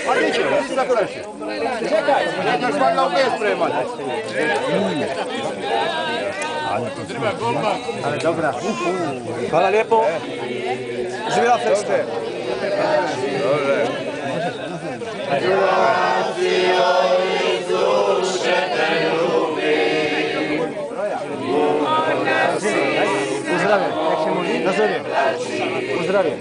A gdje će? Ti si tako reći. Čekaj, ja ću valjda opet spremati. Ale dobra. Hvala lijepo. Živjela festa. Dobre. Pozdravim. Jak się mówi? Na zdrowie. Pozdravim.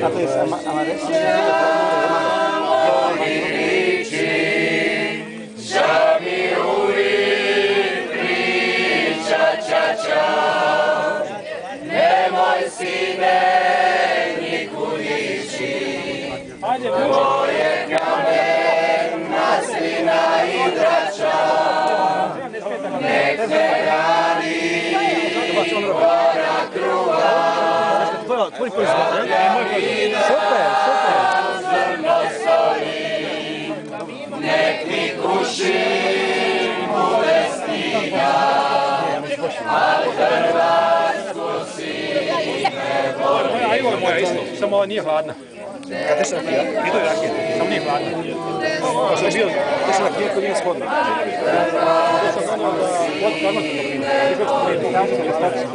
A to jest Amares? Nemoj sine nikud ići, to je kamen, maslina i drača, nek te radi gora kruha, zrno soli, nek ti kuši bude stiga, al Hrvatsku si ne voli. A evo je moja isto, samo ova nije hladna. Kad te se rakija? I to je rakija, samo nije hladna. To sam bio, to sam rakija koji nije shodna. To sam donio da vodku armatu toplinu. Ti hoću prije, tamo sam ili staviti.